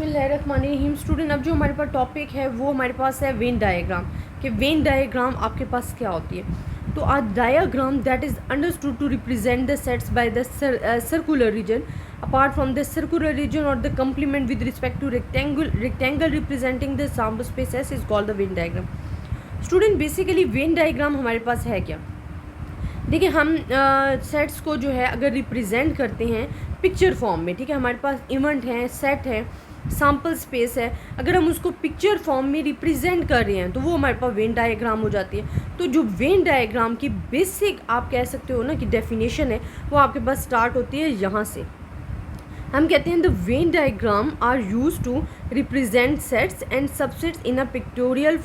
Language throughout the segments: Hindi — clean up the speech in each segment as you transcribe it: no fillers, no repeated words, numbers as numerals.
बिस्मिल्लाहिर्रहमानिर्रहीम। स्टूडेंट, अब जो हमारे पास टॉपिक है वो हमारे पास है वेन डायग्राम। कि वेन डायग्राम आपके पास क्या होती है। तो आज diagram that is understood to represent the sets by the circular region apart from the circular region और the complement with respect to rectangle representing the sample space S is called the Venn diagram. Student, basically Venn diagram हमारे पास है क्या। देखिए, हम सेट्स को जो है अगर रिप्रेजेंट करते हैं पिक्चर फॉर्म में, ठीक है, हमारे पास इवेंट है, सेट है, सैम्पल स्पेस है, अगर हम उसको पिक्चर फॉर्म में रिप्रेजेंट कर रहे हैं तो वो हमारे पास वेन डायग्राम हो जाती है। तो जो वेन डायग्राम की बेसिक आप कह सकते हो ना कि डेफिनेशन है वो आपके पास स्टार्ट होती है यहाँ से। हम कहते हैं the Venn diagram are use to represent sets and subsets in a pictorial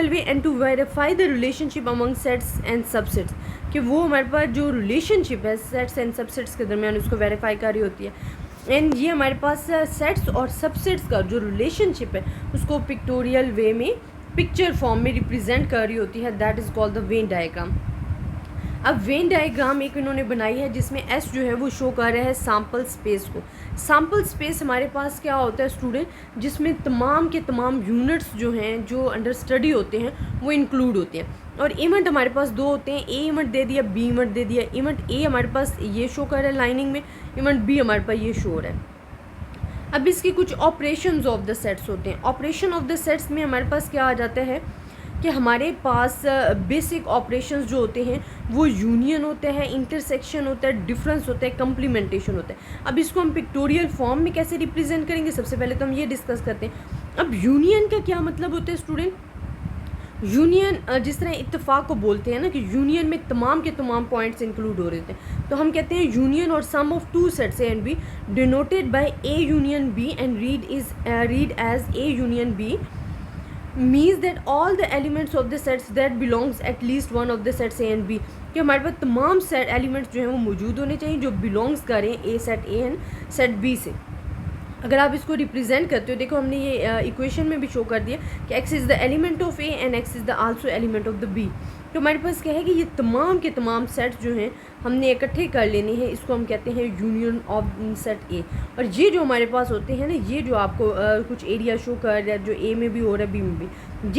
way and to verify the relationship among sets and subsets. कि वो हमारे पास जो रिलेशनशिप है सेट्स एंड सबसेट्स के दरमियान उसको वेरीफाई कर रही होती है। एंड ये हमारे पास सेट्स और सबसेट्स का जो रिलेशनशिप है उसको पिक्टोरियल वे में पिक्चर फॉर्म में रिप्रेजेंट कर रही होती है। That is called the Venn diagram. अब वेन डायग्राम एक इन्होंने बनाई है जिसमें एस जो है वो शो कर रहा है सैम्पल स्पेस को। सैम्पल स्पेस हमारे पास क्या होता है स्टूडेंट, जिसमें तमाम के तमाम यूनिट्स जो हैं जो अंडर स्टडी होते हैं वो इंक्लूड होते हैं। और इवेंट हमारे पास दो होते हैं, ए इवेंट दे दिया, बी इवेंट दे दिया। इवेंट ए हमारे पास ये शो कर रहा है लाइनिंग में, इवेंट बी हमारे पास ये शो हो रहा है। अब इसके कुछ ऑपरेशंस ऑफ द सेट्स होते हैं। ऑपरेशन ऑफ द सेट्स में हमारे पास क्या आ जाता है कि हमारे पास बेसिक ऑपरेशंस जो होते हैं वो यूनियन होता है, इंटरसेक्शन होता है, डिफरेंस होता है, कंप्लीमेंटेशन होता है। अब इसको हम पिक्टोरियल फॉर्म में कैसे रिप्रेजेंट करेंगे, सबसे पहले तो हम ये डिस्कस करते हैं। अब यूनियन का क्या मतलब होता है स्टूडेंट। यूनियन जिस तरह इत्तेफाक को बोलते हैं ना कि यूनियन में तमाम के तमाम पॉइंट्स इंक्लूड हो रहे होते हैं, तो हम कहते हैं यूनियन और sum of two sets A and B denoted by A union B and read as A union B means that all the elements of the sets that belongs at least one of the sets A and B। कि हमारे पास तमाम सेट एलिमेंट्स जो हैं वो मौजूद होने चाहिए जो बिलोंग्स करें a set A and set B से। अगर आप इसको रिप्रेजेंट करते हो, देखो हमने ये इक्वेशन में भी शो कर दिया कि x is the element of A and x is the also element of the B. तो हमारे पास क्या है कि ये तमाम के तमाम सेट्स जो हैं हमने इकट्ठे कर लेने हैं, इसको हम कहते हैं यूनियन ऑफ सेट ए। और ये जो हमारे पास होते हैं ना, ये जो आपको कुछ एरिया शो कर रहा है जो ए में भी हो रहा है बी में भी,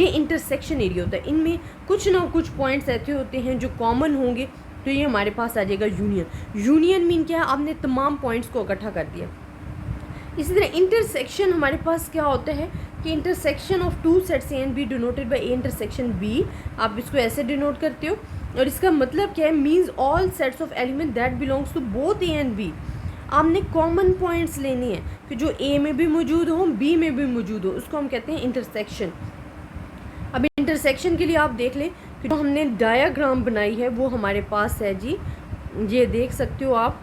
ये इंटरसेक्शन एरिया होता है। इनमें कुछ ना कुछ पॉइंट्स ऐसे होते हैं जो कॉमन होंगे, तो ये हमारे पास आ जाएगा यूनियन। यूनियन मीन क्या है, आपने तमाम पॉइंट्स को इकट्ठा कर दिया। इसी तरह इंटरसेक्शन हमारे पास क्या होता है कि intersection of two sets A and B denoted by A intersection B. आप इसको ऐसे डिनोट करते हो और इसका मतलब क्या है, means all sets of element that belongs to both A and B. आपने कॉमन पॉइंट्स लेने हैं कि जो ए में भी मौजूद हो बी में भी मौजूद हो, उसको हम कहते हैं इंटरसेक्शन। अब इंटरसेक्शन के लिए आप देख लें कि जो हमने डायाग्राम बनाई है वो हमारे पास है जी, ये देख सकते हो आप।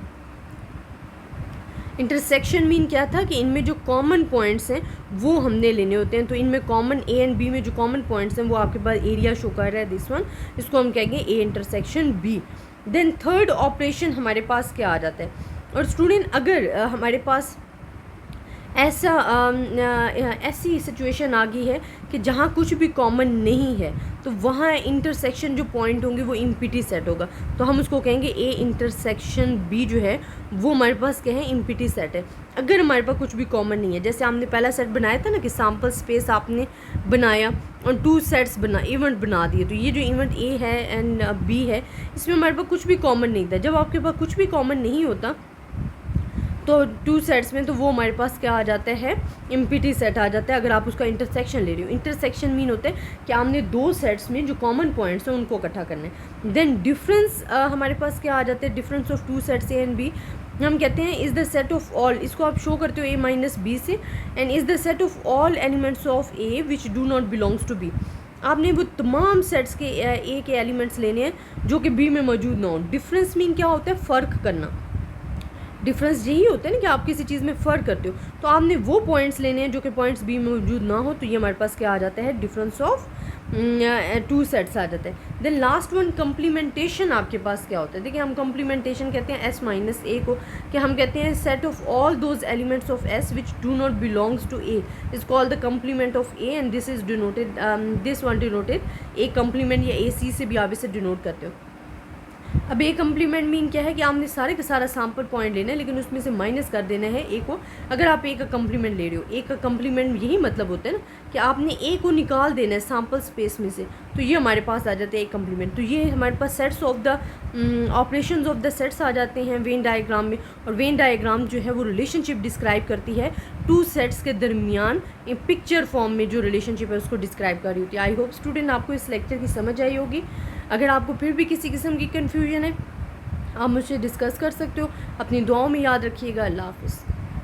इंटरसेक्शन मीन क्या था कि इनमें जो कॉमन पॉइंट्स हैं वो हमने लेने होते हैं। तो इनमें कॉमन ए एंड बी में जो कॉमन पॉइंट्स हैं वो आपके पास एरिया शो कर रहा है, दिस वन, इसको हम कहेंगे A intersection B. Then third operation हमारे पास क्या आ जाता है। और स्टूडेंट, अगर हमारे पास ऐसी सिचुएशन आ गई है कि जहाँ कुछ भी कॉमन नहीं है तो वहाँ इंटरसेक्शन जो पॉइंट होंगे वो इम्पीटी सेट होगा, तो हम उसको कहेंगे ए इंटरसेक्शन बी जो है वो हमारे पास क्या है, इम्पीटी सेट है। अगर हमारे पास कुछ भी कॉमन नहीं है, जैसे हमने पहला सेट बनाया था ना कि सैम्पल स्पेस आपने बनाया और टू सेट्स इवेंट बना दिए, तो ये जो इवेंट ए है एंड बी है इसमें हमारे पास कुछ भी कॉमन नहीं था। जब आपके पास कुछ भी कॉमन नहीं होता तो टू सेट्स में, तो वो हमारे पास क्या आ जाता है, इम्पीटी सेट आ जाता है अगर आप उसका इंटरसेक्शन ले रहे हो। इंटरसेक्शन मीन होता है कि आपने दो सेट्स में जो कॉमन पॉइंट्स हैं उनको इकट्ठा करना है। देन डिफरेंस हमारे पास क्या आ जाता है, difference of two sets A and B हम कहते हैं is the set of all, इसको आप शो करते हो ए माइनस बी से, and is the set of all elements of A which do not belongs to B. आपने वो तमाम सेट्स के ए के एलिमेंट्स लेने हैं जो कि बी में मौजूद ना हो। डिफरेंस मीन क्या होता है, फ़र्क करना। डिफरेंस यही होता है ना कि आप किसी चीज़ में फ़र्क करते हो, तो आपने वो पॉइंट्स लेने हैं जो कि पॉइंट्स बी में मौजूद ना हो, तो ये हमारे पास क्या आ जाता है, डिफरेंस ऑफ टू सेट्स आ जाता है। देन लास्ट वन कंप्लीमेंटेशन आपके पास क्या होता है। देखिए, हम कंप्लीमेंटेशन कहते हैं एस माइनस ए को, कि हम कहते हैं set of all those elements of S which do not belongs to A is called the complement of A and this is denoted, this one denoted A complement या ए सी से भी आप इसे डिनोट करते हो। अब ए कम्प्लीमेंट मीन क्या है कि आपने सारे का सारा सैम्पल पॉइंट लेना है, लेकिन उसमें से माइनस कर देना है ए को। अगर आप ए का कम्प्लीमेंट ले रहे हो, ए का कम्प्लीमेंट यही मतलब होता है ना कि आपने ए को निकाल देना है सैम्पल स्पेस में से, तो ये हमारे पास आ जाते हैं ए कम्प्लीमेंट। तो ये हमारे पास sets of the operations of the sets आ जाते हैं वेन डायग्राम में। और वेन डायग्राम जो है वो रिलेशनशिप डिस्क्राइब करती है टू सेट्स के दरमियान पिक्चर फॉर्म में जो रिलेशनशिप है उसको डिस्क्राइब कर रही होती है। आई होप स्टूडेंट आपको इस लेक्चर की समझ आई होगी। अगर आपको फिर भी किसी किस्म की कन्फ्यूजन है, आप मुझसे डिस्कस कर सकते हो। अपनी दुआओं में याद रखिएगा। अल्लाह हाफ़िज़।